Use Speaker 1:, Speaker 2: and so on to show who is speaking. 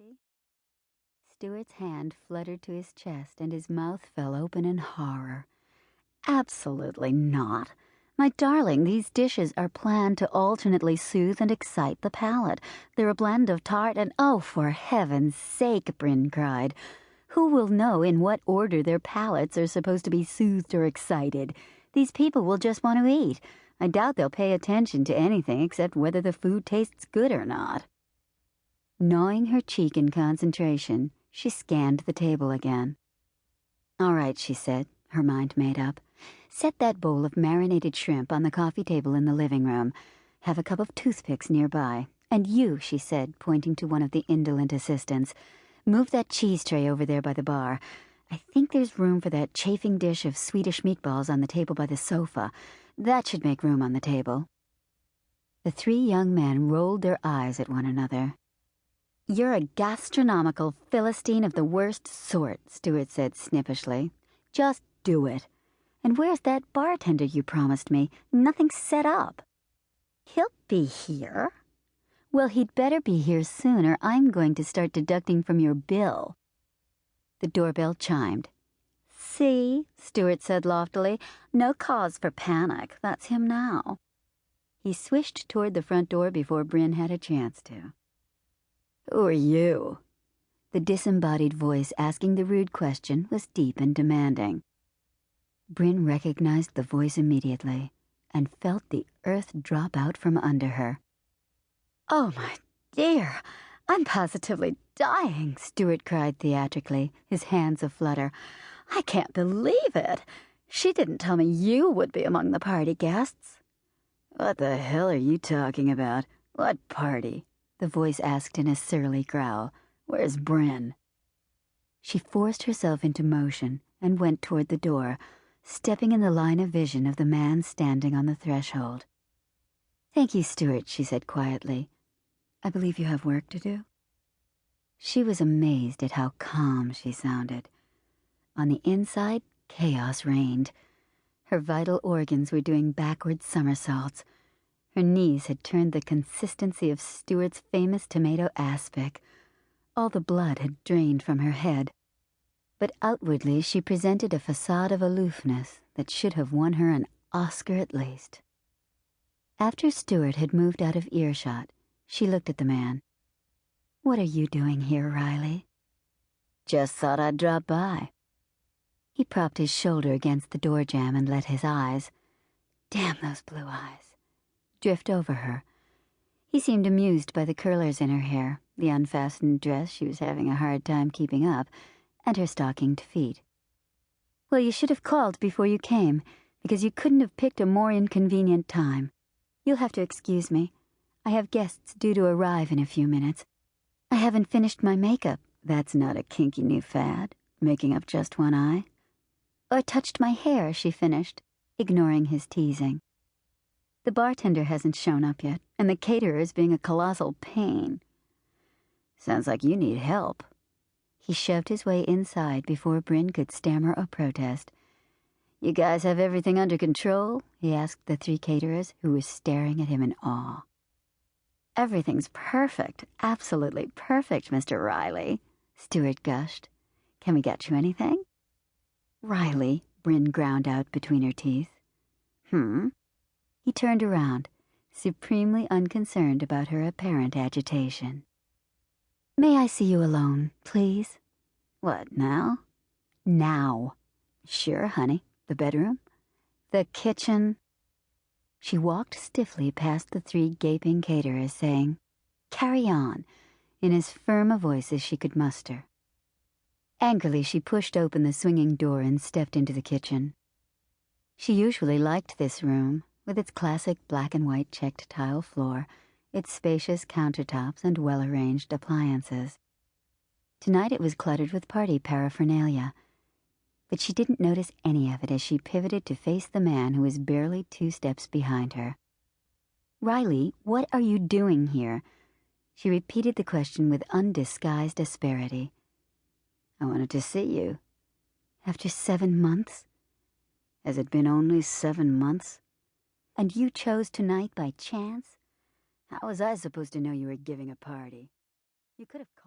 Speaker 1: party? Stuart's hand fluttered to his chest and his mouth fell open in horror. Absolutely not. My darling, these dishes are planned to alternately soothe and excite the palate. They're a blend of tart and— "Oh, for heaven's sake," Brin cried. "Who will know in what order their palates are supposed to be soothed or excited? These people will just want to eat. I doubt they'll pay attention to anything except whether the food tastes good or not." Gnawing her cheek in concentration, she scanned the table again. "All right," she said, her mind made up. "Set that bowl of marinated shrimp on the coffee table in the living room. Have a cup of toothpicks nearby. And you," she said, pointing to one of the indolent assistants, "move that cheese tray over there by the bar. I think there's room for that chafing dish of Swedish meatballs on the table by the sofa. That should make room on the table." The three young men rolled their eyes at one another. "You're a gastronomical Philistine of the worst sort," Stuart said snippishly. "Just do it. And where's that bartender you promised me? Nothing's set up." "He'll be here." "Well, he'd better be here soon or I'm going to start deducting from your bill." The doorbell chimed. "See," Stuart said loftily, "no cause for panic. That's him now." He swished toward the front door before Brin had a chance to. "Who are you?" The disembodied voice asking the rude question was deep and demanding. Brin recognized the voice immediately and felt the earth drop out from under her. "Oh, my dear, I'm positively dying," Stuart cried theatrically, his hands aflutter. "I can't believe it. She didn't tell me you would be among the party guests." "What the hell are you talking about? What party?" the voice asked in a surly growl. "Where's Brin?" She forced herself into motion and went toward the door, stepping in the line of vision of the man standing on the threshold. "Thank you, Stuart," she said quietly. "I believe you have work to do." She was amazed at how calm she sounded. On the inside, chaos reigned. Her vital organs were doing backward somersaults. Her knees had turned the consistency of Stuart's famous tomato aspic. All the blood had drained from her head. But outwardly she presented a facade of aloofness that should have won her an Oscar at least. After Stuart had moved out of earshot, she looked at the man. "What are you doing here, Riley?" "Just thought I'd drop by." He propped his shoulder against the door jamb and let his eyes— damn those blue eyes— drift over her. He seemed amused by the curlers in her hair, the unfastened dress she was having a hard time keeping up, and her stockinged feet. "Well, you should have called before you came, because you couldn't have picked a more inconvenient time. You'll have to excuse me. I have guests due to arrive in a few minutes. I haven't finished my makeup." "That's not a kinky new fad, making up just one eye." "Or touched my hair," she finished, ignoring his teasing. "The bartender hasn't shown up yet, and the caterer is being a colossal pain." "Sounds like you need help." He shoved his way inside before Brin could stammer a protest. "You guys have everything under control?" he asked the three caterers, who were staring at him in awe. "Everything's perfect, absolutely perfect, Mr. Riley," Stuart gushed. "Can we get you anything?" "Riley," Brin ground out between her teeth. He turned around, supremely unconcerned about her apparent agitation. "May I see you alone, please?" "What, now?" "Now." "Sure, honey. The bedroom?" "The kitchen." She walked stiffly past the three gaping caterers, saying, "Carry on," in as firm a voice as she could muster. Angrily, she pushed open the swinging door and stepped into the kitchen. She usually liked this room, with its classic black and white checked tile floor, its spacious countertops and well-arranged appliances. Tonight it was cluttered with party paraphernalia, but she didn't notice any of it as she pivoted to face the man who was barely 2 steps behind her. "Riley, what are you doing here?" She repeated the question with undisguised asperity. "I wanted to see you." "After 7 months?"
Speaker 2: "Has it been only 7 months?"
Speaker 1: "And you chose tonight by chance?"
Speaker 2: "How was I supposed to know you were giving a party?"
Speaker 1: "You could have called."